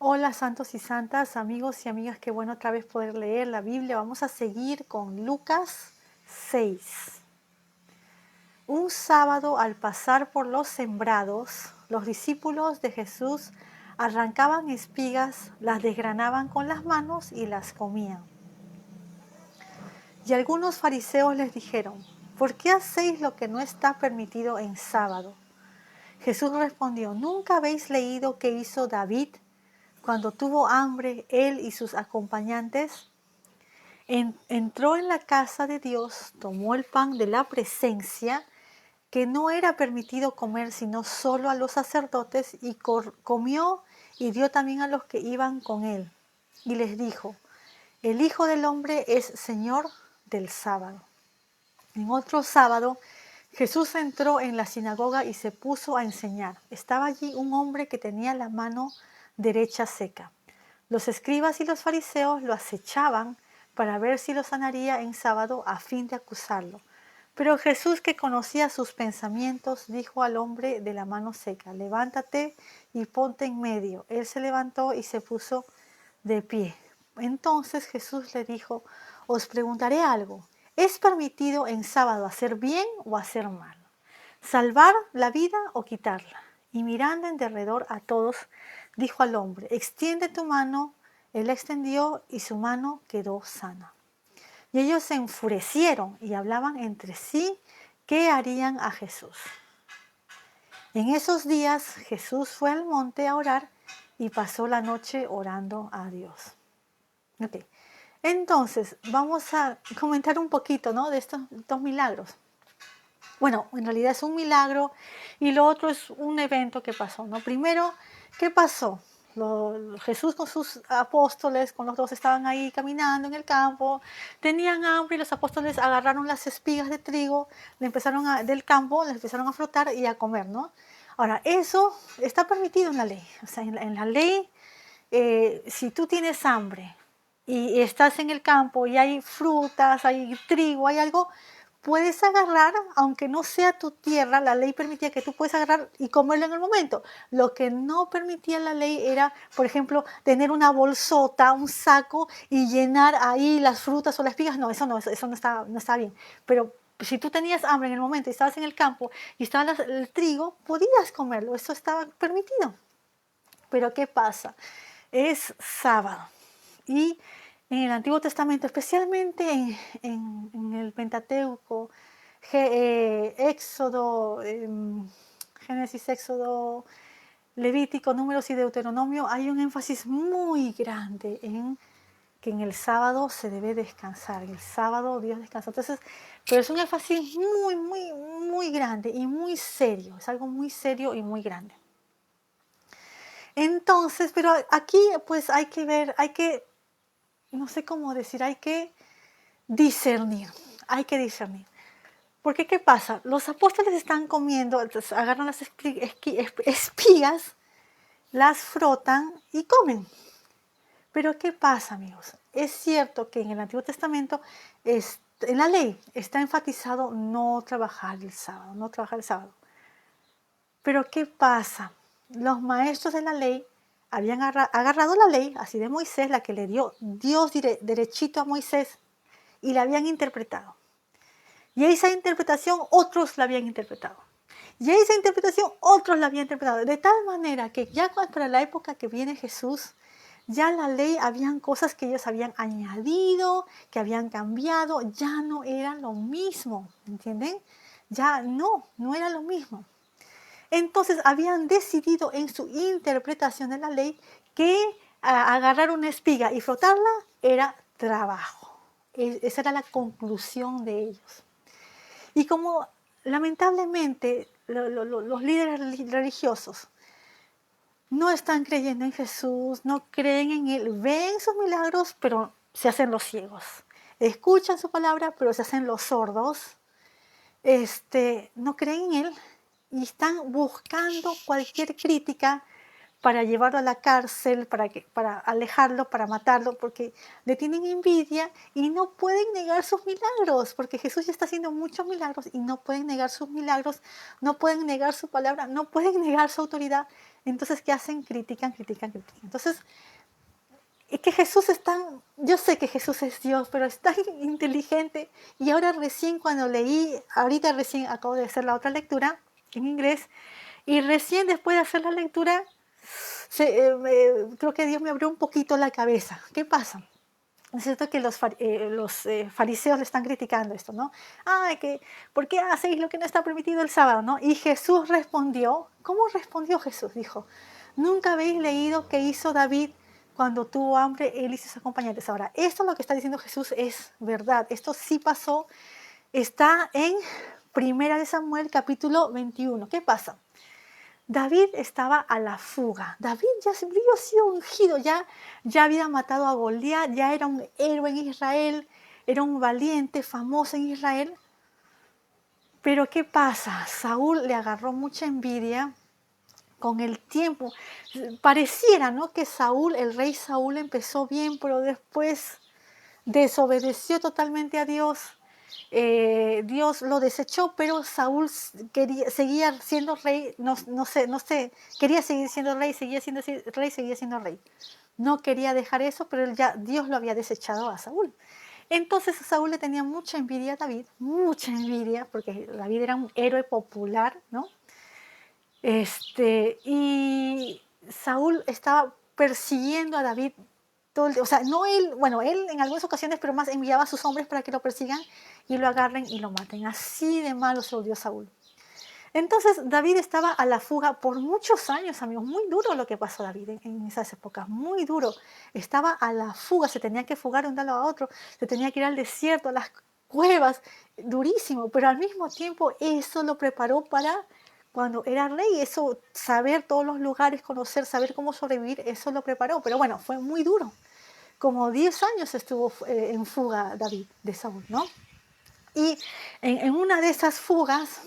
Hola santos y santas, amigos y amigas, qué bueno otra vez poder leer la Biblia. Vamos a seguir con Lucas 6. Un sábado al pasar por los sembrados, los discípulos de Jesús arrancaban espigas, las desgranaban con las manos y las comían. Y algunos fariseos les dijeron, ¿por qué hacéis lo que no está permitido en sábado? Jesús respondió, ¿nunca habéis leído qué hizo David cuando tuvo hambre él y sus acompañantes? Entró en la casa de Dios, tomó el pan de la presencia, que no era permitido comer sino solo a los sacerdotes, y comió y dio también a los que iban con él. Y les dijo, el Hijo del Hombre es Señor del sábado. En otro sábado, Jesús entró en la sinagoga y se puso a enseñar. Estaba allí un hombre que tenía la mano derecha seca. Los escribas y los fariseos lo acechaban para ver si lo sanaría en sábado a fin de acusarlo. Pero Jesús, que conocía sus pensamientos, dijo al hombre de la mano seca, levántate y ponte en medio. Él se levantó y se puso de pie. Entonces Jesús le dijo, os preguntaré algo. ¿Es permitido en sábado hacer bien o hacer mal? ¿Salvar la vida o quitarla? Y mirando en derredor a todos, dijo al hombre, extiende tu mano. Él la extendió y su mano quedó sana. Y ellos se enfurecieron y hablaban entre sí qué harían a Jesús. En esos días Jesús fue al monte a orar y pasó la noche orando a Dios. Okay. Entonces, vamos a comentar un poquito, ¿no?, de estos dos milagros. Bueno, en realidad es un milagro y lo otro es un evento que pasó, ¿no? Primero, ¿qué pasó? Jesús con sus apóstoles, con los dos, estaban ahí caminando en el campo, tenían hambre y los apóstoles agarraron las espigas de trigo, del campo, les empezaron a frotar y a comer, ¿no? Ahora, eso está permitido en la ley. O sea, en la ley, si tú tienes hambre y estás en el campo y hay frutas, hay trigo, hay algo, puedes agarrar, aunque no sea tu tierra, la ley permitía que tú puedes agarrar y comerlo en el momento. Lo que no permitía la ley era, por ejemplo, tener una bolsota, un saco y llenar ahí las frutas o las espigas. No, eso no está bien. Pero si tú tenías hambre en el momento y estabas en el campo y estaba el trigo, podías comerlo, eso estaba permitido. Pero ¿qué pasa? Es sábado y en el Antiguo Testamento, especialmente en el Pentateuco, Éxodo, Génesis, Éxodo, Levítico, Números y Deuteronomio, hay un énfasis muy grande en que en el sábado se debe descansar. En el sábado Dios descansa. Entonces, pero es un énfasis muy, muy, muy grande y muy serio. Es algo muy serio y muy grande. Entonces, pero aquí pues hay que ver, no sé cómo decir, hay que discernir, hay que discernir. Porque ¿qué pasa? Los apóstoles están comiendo, entonces agarran las espigas, las frotan y comen. Pero ¿qué pasa, amigos? Es cierto que en el Antiguo Testamento, en la ley, está enfatizado no trabajar el sábado, no trabajar el sábado. Pero ¿qué pasa? Los maestros de la ley habían agarrado la ley, así de Moisés, la que le dio Dios derechito a Moisés, y la habían interpretado. Y esa interpretación otros la habían interpretado. Y esa interpretación otros la habían interpretado. De tal manera que ya para la época que viene Jesús, ya la ley, habían cosas que ellos habían añadido, que habían cambiado, ya no era lo mismo, ¿entienden? Ya no era lo mismo. Entonces habían decidido en su interpretación de la ley que agarrar una espiga y frotarla era trabajo. Esa era la conclusión de ellos. Y como lamentablemente los líderes religiosos no están creyendo en Jesús, no creen en Él, ven sus milagros, pero se hacen los ciegos. Escuchan su palabra, pero se hacen los sordos. No creen en Él y están buscando cualquier crítica para llevarlo a la cárcel, para alejarlo, para matarlo, porque le tienen envidia y no pueden negar sus milagros, porque Jesús ya está haciendo muchos milagros y no pueden negar sus milagros, no pueden negar su palabra, no pueden negar su autoridad. Entonces, ¿qué hacen? Critican. Entonces, es que Jesús es tan, yo sé que Jesús es Dios, pero es tan inteligente. Y ahora recién cuando leí, ahorita recién acabo de hacer la otra lectura en inglés, y recién después de hacer la lectura, creo que Dios me abrió un poquito la cabeza. ¿Qué pasa? Es cierto que los fariseos le están criticando esto, ¿no? ¿Por qué hacéis lo que no está permitido el sábado, no? Y Jesús respondió, ¿cómo respondió Jesús? Dijo, ¿nunca habéis leído que hizo David cuando tuvo hambre, él y sus acompañantes? Ahora, esto lo que está diciendo Jesús es verdad, esto sí pasó, está en Primera de Samuel capítulo 21. ¿Qué pasa? David estaba a la fuga. David ya había sido ungido, ya había matado a Goliat, ya era un héroe en Israel, era un valiente, famoso en Israel. Pero ¿qué pasa? Saúl le agarró mucha envidia con el tiempo. Pareciera, ¿no?, que Saúl, el rey Saúl, empezó bien, pero después desobedeció totalmente a Dios. Dios lo desechó, pero Saúl seguía siendo rey, quería seguir siendo rey, seguía siendo rey. No quería dejar eso, pero ya Dios lo había desechado a Saúl. Entonces Saúl le tenía mucha envidia a David, mucha envidia, porque David era un héroe popular, ¿no? Y Saúl estaba persiguiendo a David todo el día. O sea, no él, bueno, él en algunas ocasiones, pero más enviaba a sus hombres para que lo persigan y lo agarren y lo maten. Así de malo se volvió Saúl. Entonces David estaba a la fuga por muchos años, amigos. Muy duro lo que pasó a David en esas épocas, muy duro. Estaba a la fuga, se tenía que fugar de un lado a otro, se tenía que ir al desierto, a las cuevas, durísimo. Pero al mismo tiempo eso lo preparó para cuando era rey. Eso, saber todos los lugares, conocer, saber cómo sobrevivir, eso lo preparó. Pero bueno, fue muy duro. Como 10 años estuvo en fuga David de Saúl, ¿no? Y en una de esas fugas,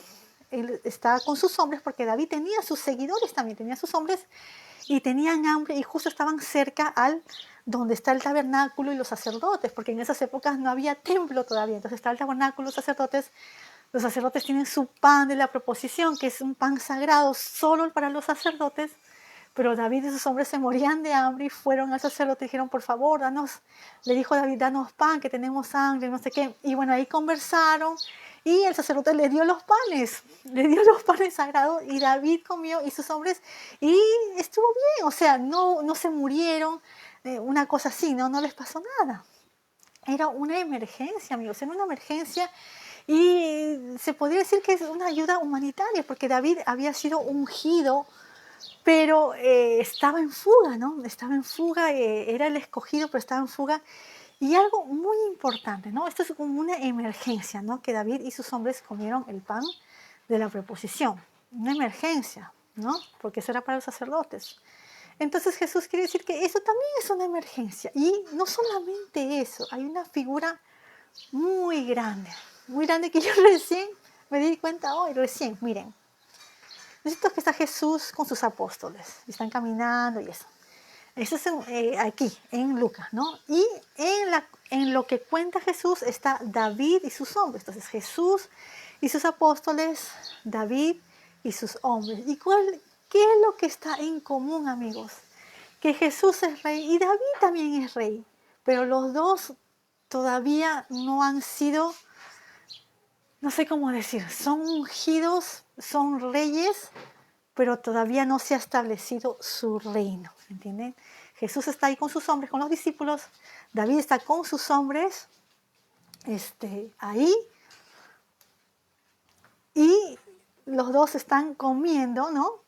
él estaba con sus hombres, porque David tenía sus seguidores también, tenía sus hombres, y tenían hambre, y justo estaban cerca al donde está el tabernáculo y los sacerdotes, porque en esas épocas no había templo todavía. Entonces está el tabernáculo, los sacerdotes tienen su pan de la proposición, que es un pan sagrado solo para los sacerdotes. Pero David y sus hombres se morían de hambre y fueron al sacerdote y dijeron, por favor, le dijo David, danos pan, que tenemos hambre, no sé qué. Y bueno, ahí conversaron y el sacerdote le dio los panes sagrados, y David comió y sus hombres, y estuvo bien, o sea, no se murieron, una cosa así, no les pasó nada. Era una emergencia, amigos, era una emergencia. Y se podría decir que es una ayuda humanitaria, porque David había sido ungido, pero estaba en fuga, ¿no? Estaba en fuga, era el escogido, pero estaba en fuga. Y algo muy importante, ¿no? Esto es como una emergencia, ¿no? Que David y sus hombres comieron el pan de la preposición. Una emergencia, ¿no? Porque eso era para los sacerdotes. Entonces Jesús quiere decir que eso también es una emergencia. Y no solamente eso, hay una figura muy grande que yo recién me di cuenta hoy, miren. Necesito que está Jesús con sus apóstoles, y están caminando y eso. Eso es aquí, en Lucas, ¿no? Y en lo que cuenta Jesús está David y sus hombres. Entonces Jesús y sus apóstoles, David y sus hombres. ¿Y qué es lo que está en común, amigos? Que Jesús es rey y David también es rey, pero los dos todavía no han sido, no sé cómo decir, son ungidos, son reyes, pero todavía no se ha establecido su reino, ¿entienden? Jesús está ahí con sus hombres, con los discípulos, David está con sus hombres, ahí, y los dos están comiendo, ¿no?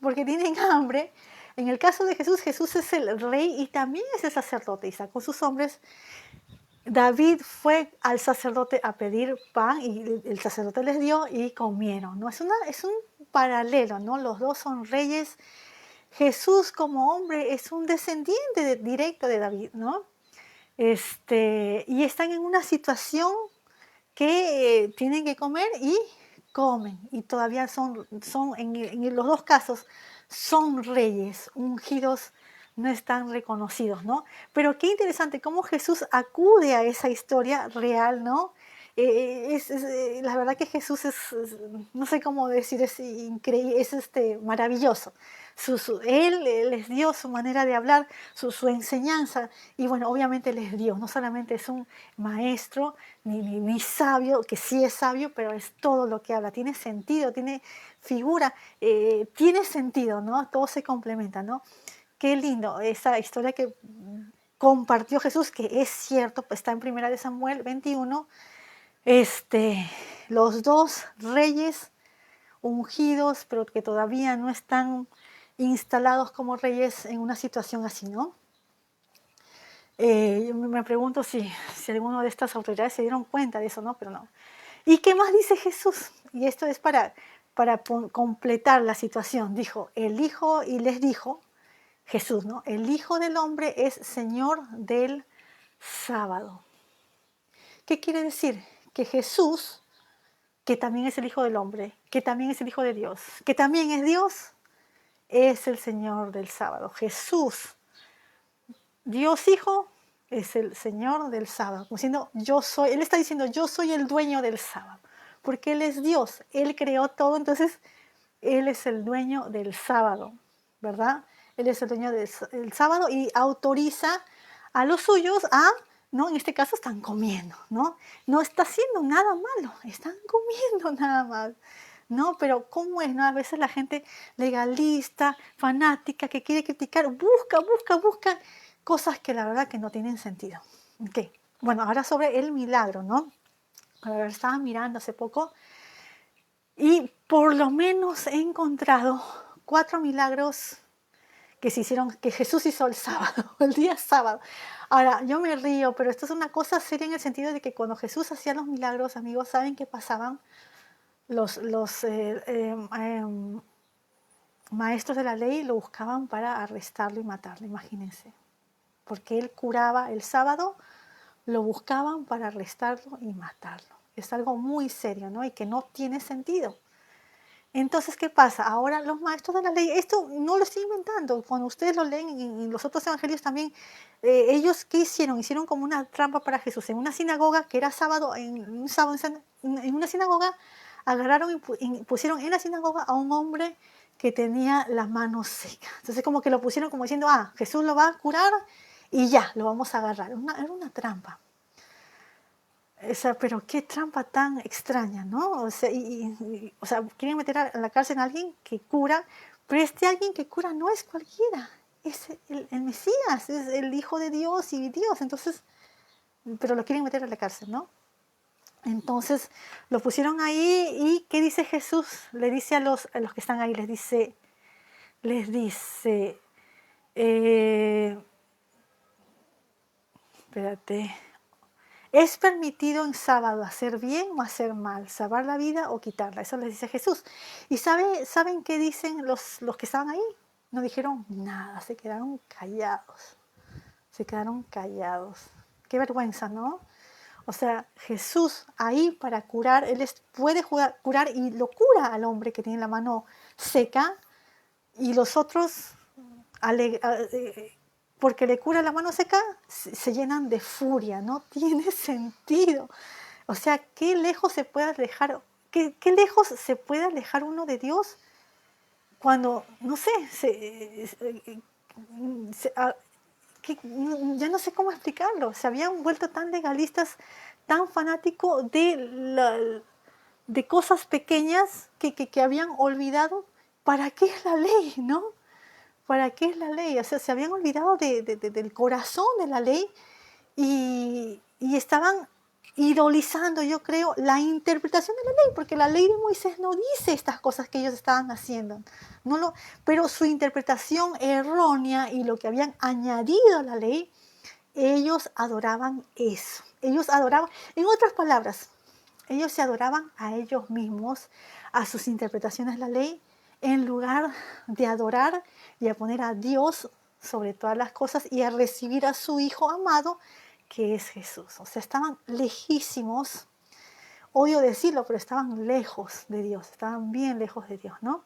Porque tienen hambre. En el caso de Jesús, Jesús es el rey y también es el sacerdote, y está con sus hombres. David fue al sacerdote a pedir pan y el sacerdote les dio y comieron, ¿no? Es un paralelo, ¿no? Los dos son reyes. Jesús como hombre es un descendiente directo de David, ¿no? Y están en una situación que tienen que comer y comen, y todavía son en los dos casos, son reyes ungidos, no están reconocidos, ¿no? Pero qué interesante cómo Jesús acude a esa historia real, ¿no? La verdad que Jesús no sé cómo decir, es increíble, es maravilloso. Él les dio su manera de hablar, su enseñanza, y bueno, obviamente les dio, no solamente es un maestro ni sabio, que sí es sabio, pero es todo lo que habla, tiene sentido, tiene figura, tiene sentido, ¿no? Todo se complementa, ¿no? Qué lindo esa historia que compartió Jesús, que es cierto, pues está en 1 Samuel 21. Los dos reyes ungidos, pero que todavía no están instalados como reyes en una situación así, ¿no? Yo me pregunto si alguno de estas autoridades se dieron cuenta de eso, ¿no? Pero no. ¿Y qué más dice Jesús? Y esto es para completar la situación. Dijo, el Hijo, y les dijo, Jesús, ¿no? El Hijo del Hombre es Señor del sábado. ¿Qué quiere decir? Que Jesús, que también es el Hijo del Hombre, que también es el Hijo de Dios, que también es Dios, es el Señor del sábado. Jesús, Dios Hijo, es el Señor del sábado. Como diciendo, Él está diciendo, yo soy el dueño del sábado, porque Él es Dios, Él creó todo, entonces Él es el dueño del sábado, ¿verdad? Él es el dueño del sábado y autoriza a los suyos ¿no? En este caso están comiendo, ¿no? No está haciendo nada malo, están comiendo nada más, ¿no? Pero ¿cómo es, no? A veces la gente legalista, fanática, que quiere criticar, busca cosas que la verdad que no tienen sentido. ¿Qué? Bueno, ahora sobre el milagro, ¿no? Ahora estaba mirando hace poco y por lo menos he encontrado 4 milagros que se hicieron, que Jesús hizo el sábado, el día sábado. Ahora, yo me río, pero esto es una cosa seria en el sentido de que cuando Jesús hacía los milagros, amigos, ¿saben qué pasaban? Los maestros de la ley lo buscaban para arrestarlo y matarlo, imagínense. Porque él curaba el sábado, lo buscaban para arrestarlo y matarlo. Es algo muy serio, ¿no? Y que no tiene sentido. Entonces, ¿qué pasa? Ahora los maestros de la ley, esto no lo estoy inventando, cuando ustedes lo leen en los otros evangelios también, ellos ¿qué hicieron? Hicieron como una trampa para Jesús. En una sinagoga, que era sábado, en una sinagoga, agarraron y pusieron en la sinagoga a un hombre que tenía las manos secas. Entonces como que lo pusieron como diciendo, Jesús lo va a curar y ya, lo vamos a agarrar. Era una trampa. Pero qué trampa tan extraña, ¿no? O sea, quieren meter a la cárcel a alguien que cura, pero alguien que cura no es cualquiera, es el Mesías, es el Hijo de Dios y Dios, entonces, pero lo quieren meter a la cárcel, ¿no? Entonces lo pusieron ahí y ¿qué dice Jesús? Le dice a los que están ahí, les dice, espérate. ¿Es permitido en sábado hacer bien o hacer mal? ¿Salvar la vida o quitarla? Eso les dice Jesús. ¿Y saben qué dicen los que estaban ahí? No dijeron nada, se quedaron callados. Se quedaron callados. Qué vergüenza, ¿no? O sea, Jesús ahí para curar, Él puede curar y lo cura al hombre que tiene la mano seca y los otros porque le cura la mano seca, se llenan de furia, no tiene sentido. O sea, ¿qué lejos se puede alejar, qué lejos se puede alejar uno de Dios cuando, no sé, ya no sé cómo explicarlo, se habían vuelto tan legalistas, tan fanáticos de cosas pequeñas que habían olvidado para qué es la ley, ¿no? ¿Para qué es la ley? O sea, se habían olvidado del corazón de la ley y estaban idolizando, yo creo, la interpretación de la ley, porque la ley de Moisés no dice estas cosas que ellos estaban haciendo, pero su interpretación errónea y lo que habían añadido a la ley, ellos adoraban eso. Ellos adoraban, en otras palabras, ellos se adoraban a ellos mismos, a sus interpretaciones de la ley, en lugar de adorar y a poner a Dios sobre todas las cosas y a recibir a su Hijo amado, que es Jesús. O sea, estaban lejísimos, odio decirlo, pero estaban lejos de Dios, estaban bien lejos de Dios, ¿no?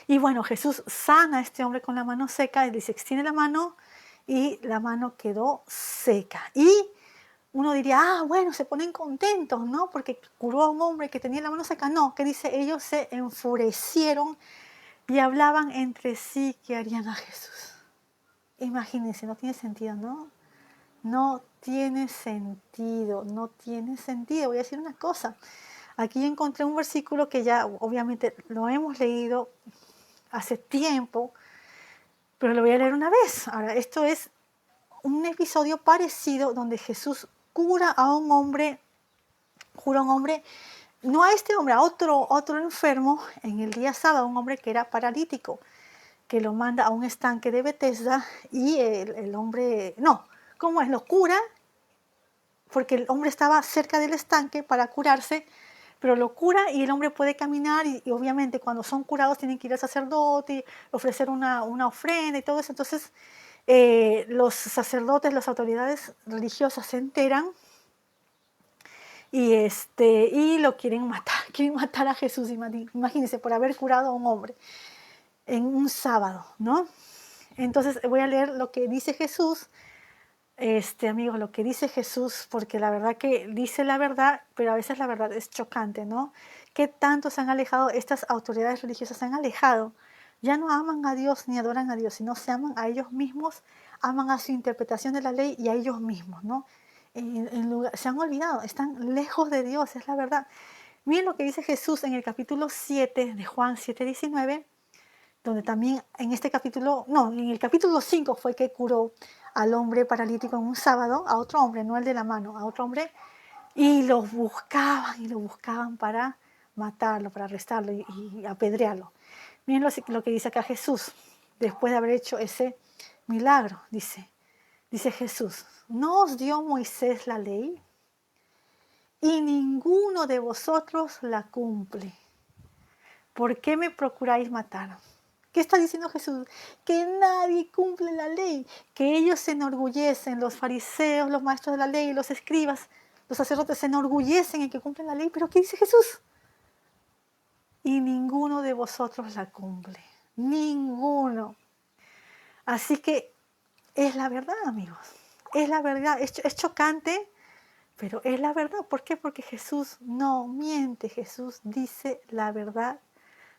Y bueno, Jesús sana a este hombre con la mano seca, él dice, extiende la mano y la mano quedó seca. Y uno diría, bueno, se ponen contentos, ¿no? Porque curó a un hombre que tenía la mano seca. No, que dice, ellos se enfurecieron y hablaban entre sí que harían a Jesús. Imagínense, no tiene sentido, ¿no? No tiene sentido, no tiene sentido. Voy a decir una cosa. Aquí encontré un versículo que ya obviamente lo hemos leído hace tiempo, pero lo voy a leer una vez. Ahora, esto es un episodio parecido donde Jesús cura a un hombre, no a este hombre, a otro enfermo en el día sábado, un hombre que era paralítico, que lo manda a un estanque de Betesda y el hombre, no, ¿cómo es? Lo cura porque el hombre estaba cerca del estanque para curarse, pero lo cura y el hombre puede caminar y obviamente cuando son curados tienen que ir al sacerdote, ofrecer una ofrenda y todo eso. Entonces los sacerdotes, las autoridades religiosas se enteran y lo quieren matar a Jesús, imagínense, por haber curado a un hombre en un sábado, ¿no? Entonces voy a leer lo que dice Jesús, amigos, lo que dice Jesús, porque la verdad que dice la verdad, pero a veces la verdad es chocante, ¿no? ¿Qué tanto se han alejado, estas autoridades religiosas se han alejado? Ya no aman a Dios ni adoran a Dios, sino se aman a ellos mismos, aman a su interpretación de la ley y a ellos mismos, ¿no? Se han olvidado, están lejos de Dios, es la verdad. Miren lo que dice Jesús en el capítulo 7 de Juan 7:19, donde también en este capítulo, no, en el capítulo 5 fue que curó al hombre paralítico en un sábado, a otro hombre, no el de la mano, a otro hombre, y lo buscaban para matarlo, para arrestarlo y apedrearlo. Miren lo que dice acá Jesús, después de haber hecho ese milagro, dice Jesús, ¿no os dio Moisés la ley? Y ninguno de vosotros la cumple. ¿Por qué me procuráis matar? ¿Qué está diciendo Jesús? Que nadie cumple la ley, que ellos se enorgullecen, los fariseos, los maestros de la ley, los escribas, los sacerdotes se enorgullecen en que cumplen la ley, pero ¿qué dice Jesús? Y ninguno de vosotros la cumple, ninguno. Así que es la verdad, amigos, es la verdad, es chocante, pero es la verdad. ¿Por qué? Porque Jesús no miente, Jesús dice la verdad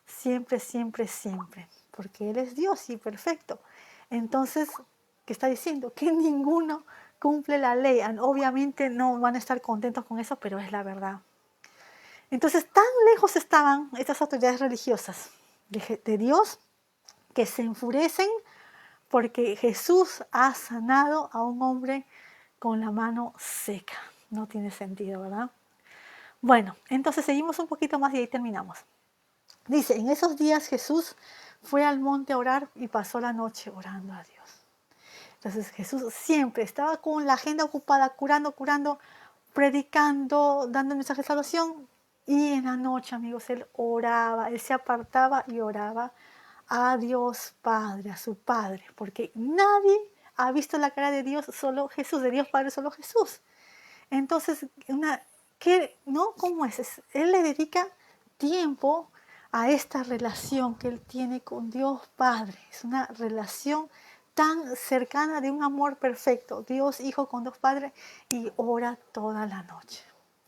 siempre, siempre, siempre, porque Él es Dios y perfecto. Entonces, ¿qué está diciendo? Que ninguno cumple la ley. Obviamente no van a estar contentos con eso, pero es la verdad. Entonces, tan lejos estaban estas autoridades religiosas de Dios que se enfurecen porque Jesús ha sanado a un hombre con la mano seca. No tiene sentido, ¿verdad? Bueno, entonces seguimos un poquito más y ahí terminamos. Dice, en esos días Jesús fue al monte a orar y pasó la noche orando a Dios. Entonces Jesús siempre estaba con la agenda ocupada, curando, predicando, dando el mensaje de salvación. Y en la noche, amigos, Él oraba, Él se apartaba y oraba a Dios Padre, a su Padre, porque nadie ha visto la cara de Dios, solo Jesús, de Dios Padre, solo Jesús. Entonces, ¿no? ¿Cómo es? Él le dedica tiempo a esta relación que Él tiene con Dios Padre. Es una relación tan cercana de un amor perfecto, Dios Hijo con Dios Padre, y ora toda la noche.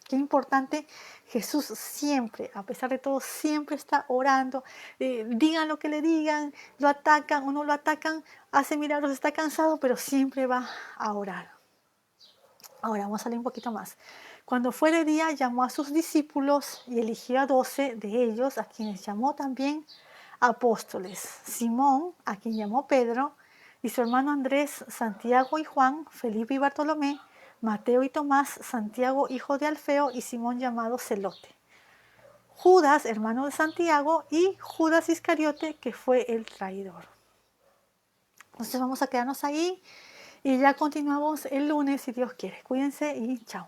Qué importante, Jesús siempre, a pesar de todo, siempre está orando. Digan lo que le digan, lo atacan o no lo atacan, hace milagros, está cansado, pero siempre va a orar. Ahora vamos a leer un poquito más. Cuando fue de día, llamó a sus discípulos y eligió a 12 de ellos, a quienes llamó también apóstoles. Simón, a quien llamó Pedro, y su hermano Andrés, Santiago y Juan, Felipe y Bartolomé, Mateo y Tomás, Santiago, hijo de Alfeo, y Simón llamado Celote. Judas, hermano de Santiago, y Judas Iscariote, que fue el traidor. Entonces vamos a quedarnos ahí y ya continuamos el lunes si Dios quiere. Cuídense y chao.